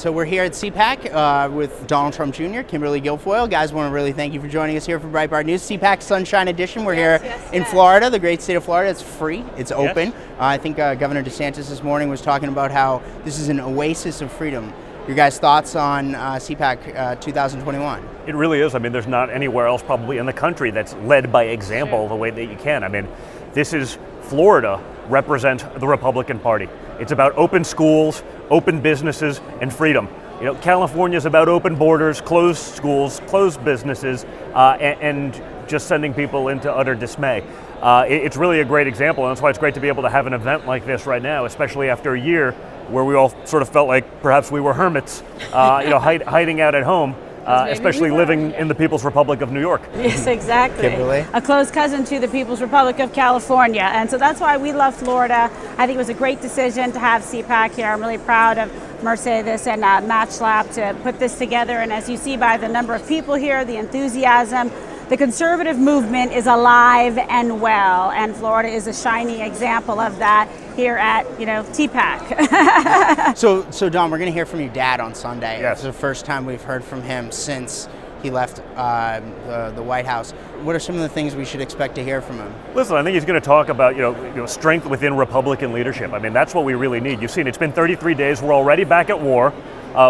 So we're here at CPAC with Donald Trump Jr., Kimberly Guilfoyle. Guys, want to really thank you for joining us here for Breitbart News. CPAC Sunshine Edition. We're here in Florida, the great state of Florida. It's free. It's open. I think Governor DeSantis this morning was talking about how this is an oasis of freedom. Your guys' thoughts on CPAC 2021? It really is. I mean, there's not anywhere else probably in the country that's led by example the way that you can. I mean, this is Florida represents the Republican Party. It's about open schools, open businesses, and freedom. You know, California's about open borders, closed schools, closed businesses, and just sending people into utter dismay. It's really a great example, and that's why it's great to be able to have an event like this right now, especially after a year where we all sort of felt like perhaps we were hermits, hiding out at home. Especially living in the People's Republic of New York. Yes, exactly. Kimberly? A close cousin to the People's Republic of California. And so that's why we love Florida. I think it was a great decision to have CPAC here. I'm really proud of Mercedes and Match Lab to put this together. And as you see by the number of people here, the enthusiasm, the conservative movement is alive and well. And Florida is a shining example of that here at, TPAC. So Don, we're going to hear from your dad on Sunday. Yes. It's the first time we've heard from him since he left the White House. What are some of the things we should expect to hear from him? Listen, I think he's going to talk about strength within Republican leadership. I mean, that's what we really need. You've seen it's been 33 days. We're already back at war.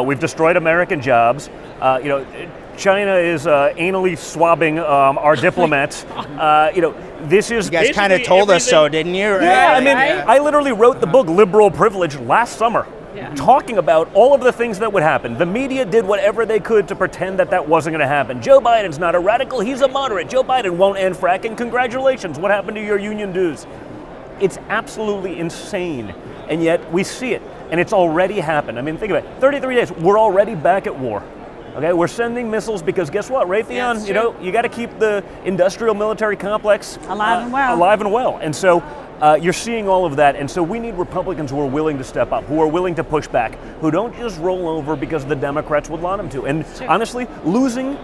We've destroyed American jobs. China is anally swabbing our diplomats. This is. You guys kind of told us so, didn't you? Yeah, I mean, I literally wrote the book Liberal Privilege last summer, talking about all of the things that would happen. The media did whatever they could to pretend that wasn't going to happen. Joe Biden's not a radical, he's a moderate. Joe Biden won't end fracking. Congratulations, what happened to your union dues? It's absolutely insane, and yet we see it, and it's already happened. I mean, think about it, 33 days, we're already back at war. Okay, we're sending missiles because guess what, Raytheon, you got to keep the industrial military complex alive and well. And so you're seeing all of that. And so we need Republicans who are willing to step up, who are willing to push back, who don't just roll over because the Democrats would want them to. And honestly, losing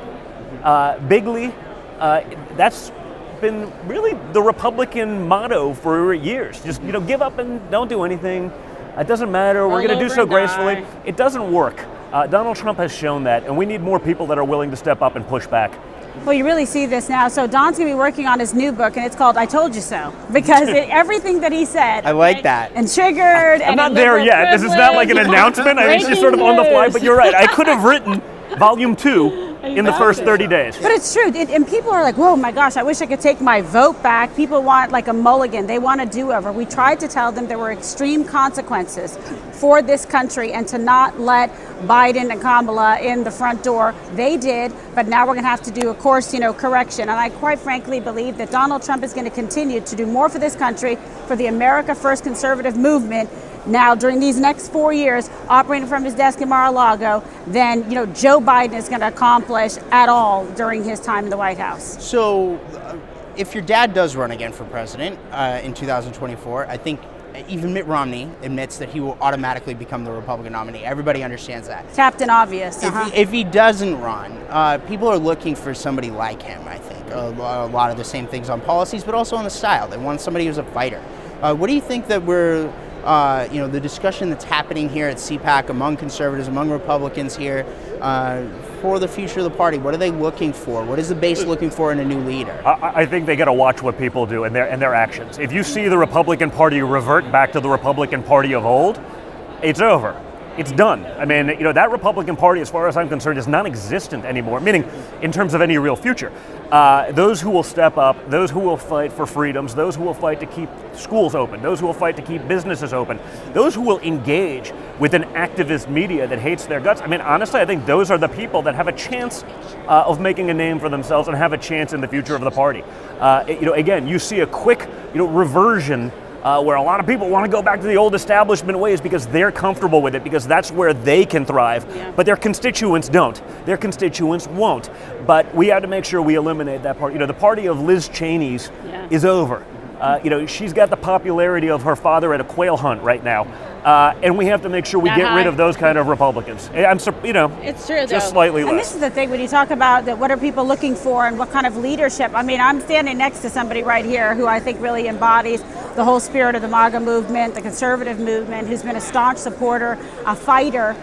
bigly, that's been really the Republican motto for years. Just, give up and don't do anything. It doesn't matter. We're going to do so gracefully. It doesn't work. Donald Trump has shown that, and we need more people that are willing to step up and push back. Well, you really see this now. So Don's going to be working on his new book, and it's called I Told You So, because everything that he said. I like that. And triggered. I'm not there yet. This is not like an announcement. I mean, it's sort of on the fly, but you're right. I could have written volume 2 in the first 30 days. But it's true, and people are like, whoa, my gosh, I wish I could take my vote back. People want like a mulligan. They want a do-over. We tried to tell them there were extreme consequences for this country and to not let Biden and Kamala in the front door. They did, but now we're going to have to do a course, correction. And I quite frankly believe that Donald Trump is going to continue to do more for this country, for the America First conservative movement, now during these next 4 years, operating from his desk in Mar-a-Lago, than Joe Biden is going to accomplish at all during his time in the White House. So, if your dad does run again for president in 2024, I think even Mitt Romney admits that he will automatically become the Republican nominee. Everybody understands that. Captain Obvious. If he doesn't run, people are looking for somebody like him, I think. A lot of the same things on policies, but also on the style. They want somebody who's a fighter. What do you think that we're... the discussion that's happening here at CPAC among conservatives, among Republicans here, for the future of the party? What are they looking for? What is the base looking for in a new leader? I think they got to watch what people do and their actions. If you see the Republican Party revert back to the Republican Party of old, it's over. It's done. I mean, that Republican Party, as far as I'm concerned, is non-existent anymore, meaning in terms of any real future. Those who will step up, those who will fight for freedoms, those who will fight to keep schools open, those who will fight to keep businesses open, those who will engage with an activist media that hates their guts. I mean, honestly, I think those are the people that have a chance of making a name for themselves and have a chance in the future of the party. Again, you see a quick, reversion where a lot of people want to go back to the old establishment ways because they're comfortable with it, because that's where they can thrive. But their constituents don't. Their constituents won't. But we have to make sure we eliminate that party. The party of Liz Cheney's is over. She's got the popularity of her father at a quail hunt right now. And we have to make sure we get rid of those kind of Republicans. It's true, just slightly less. And this is the thing when you talk about that, what are people looking for and what kind of leadership? I mean, I'm standing next to somebody right here who I think really embodies the whole spirit of the MAGA movement, the conservative movement, who's been a staunch supporter, a fighter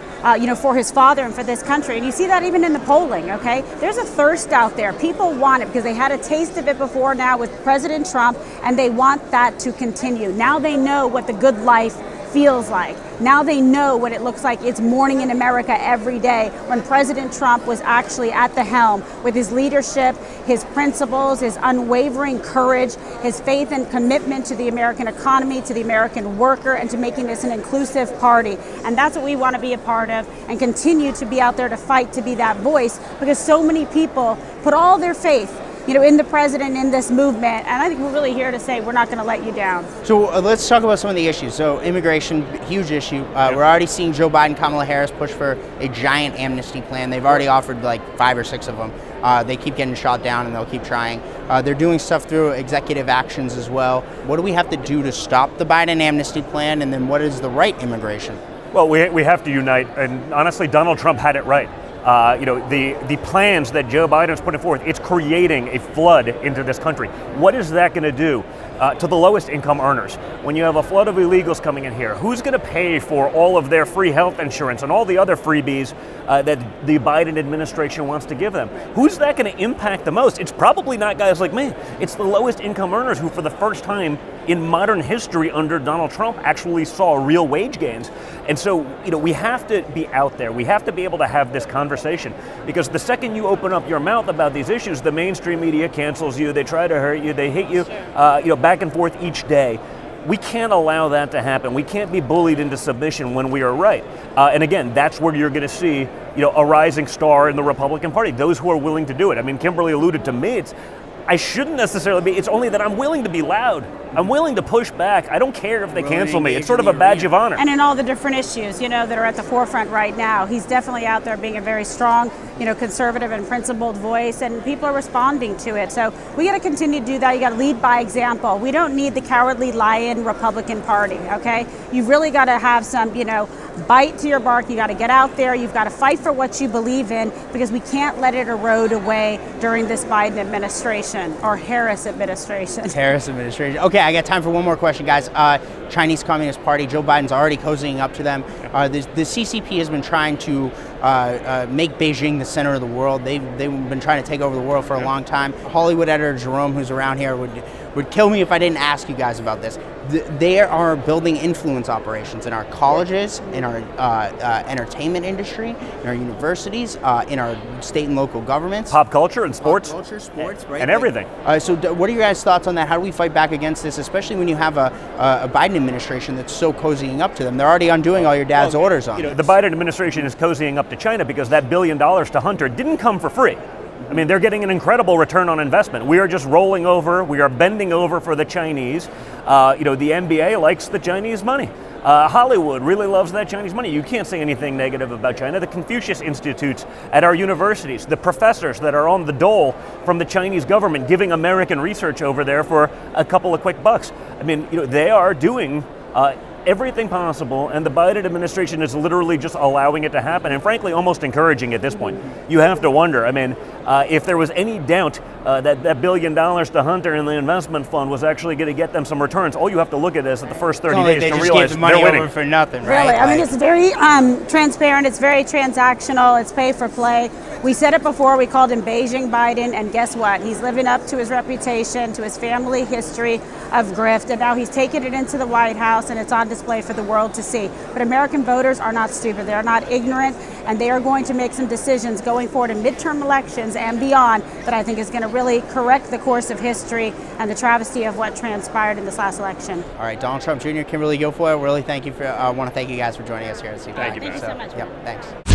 for his father and for this country. And you see that even in the polling, okay? There's a thirst out there. People want it because they had a taste of it before now with President Trump, and they want that to continue. Now they know what the good life feels like. Now they know what it looks like. It's morning in America every day when President Trump was actually at the helm with his leadership, his principles, his unwavering courage, his faith and commitment to the American economy, to the American worker, and to making this an inclusive party. And that's what we want to be a part of and continue to be out there to fight to be that voice, because so many people put all their faith in the president, in this movement, and I think we're really here to say we're not going to let you down. So let's talk about some of the issues. So immigration, huge issue. We're already seeing Joe Biden, Kamala Harris push for a giant amnesty plan. They've already offered like 5 or 6 of them. They keep getting shot down, and they'll keep trying. They're doing stuff through executive actions as well. What do we have to do to stop the Biden amnesty plan, and then what is the right immigration? Well, we have to unite, and honestly, Donald Trump had it right. The plans that Joe Biden's putting forth, it's creating a flood into this country. What is that going to do to the lowest income earners? When you have a flood of illegals coming in here, who's going to pay for all of their free health insurance and all the other freebies that the Biden administration wants to give them? Who's that going to impact the most? It's probably not guys like me. It's the lowest income earners who, for the first time in modern history under Donald Trump, actually saw real wage gains. And so, we have to be out there. We have to be able to have this conversation, because the second you open up your mouth about these issues, the mainstream media cancels you, they try to hurt you, they hate you, back and forth each day. We can't allow that to happen. We can't be bullied into submission when we are right. And again, that's where you're going to see, a rising star in the Republican Party, those who are willing to do it. I mean, Kimberly alluded to me. I shouldn't necessarily be. It's only that I'm willing to be loud. I'm willing to push back. I don't care if they cancel me. It's sort of a badge of honor. And in all the different issues, that are at the forefront right now, he's definitely out there being a very strong, conservative and principled voice, and people are responding to it. So we got to continue to do that. You got to lead by example. We don't need the cowardly lion Republican Party, okay? You've really got to have some, bite to your bark. You got to get out there. You've got to fight for what you believe in, because we can't let it erode away during this Biden administration or Harris administration. Harris administration. Okay, I got time for one more question, guys. Chinese Communist Party, Joe Biden's already cozying up to them. The CCP has been trying to make Beijing the center of the world. They've been trying to take over the world for a long time. Hollywood editor Jerome, who's around here, would kill me if I didn't ask you guys about this. They are building influence operations in our colleges, in our entertainment industry, in our universities, in our state and local governments. Pop culture and sports. Pop culture, sports, right? And everything. So what are your guys' thoughts on that? How do we fight back against this, especially when you have a Biden administration that's so cozying up to them? They're already undoing all your dad's orders on it. The Biden administration is cozying up to China because that $1 billion to Hunter didn't come for free. I mean, they're getting an incredible return on investment. We are just rolling over. We are bending over for the Chinese. The NBA likes the Chinese money. Hollywood really loves that Chinese money. You can't say anything negative about China. The Confucius Institutes at our universities, the professors that are on the dole from the Chinese government giving American research over there for a couple of quick bucks. I mean, they are doing everything possible, and the Biden administration is literally just allowing it to happen, and frankly, almost encouraging at this point. You have to wonder, I mean, if there was any doubt that $1 billion to Hunter in the investment fund was actually going to get them some returns, all you have to look at is at the first 30 days to realize the money they're winning. over for nothing, right? Really, I mean, it's very transparent, it's very transactional, it's pay for play. We said it before, we called him Beijing Biden, and guess what? He's living up to his reputation, to his family history of grift, and now he's taking it into the White House, and it's on display for the world to see. But American voters are not stupid, they are not ignorant, and they are going to make some decisions going forward in midterm elections and beyond that I think is going to really correct the course of history and the travesty of what transpired in this last election. All right, Donald Trump Jr., Kimberly Guilfoyle, really want to thank you guys for joining us here at CPAC. Thank you, Thank you so much. Yep, thanks.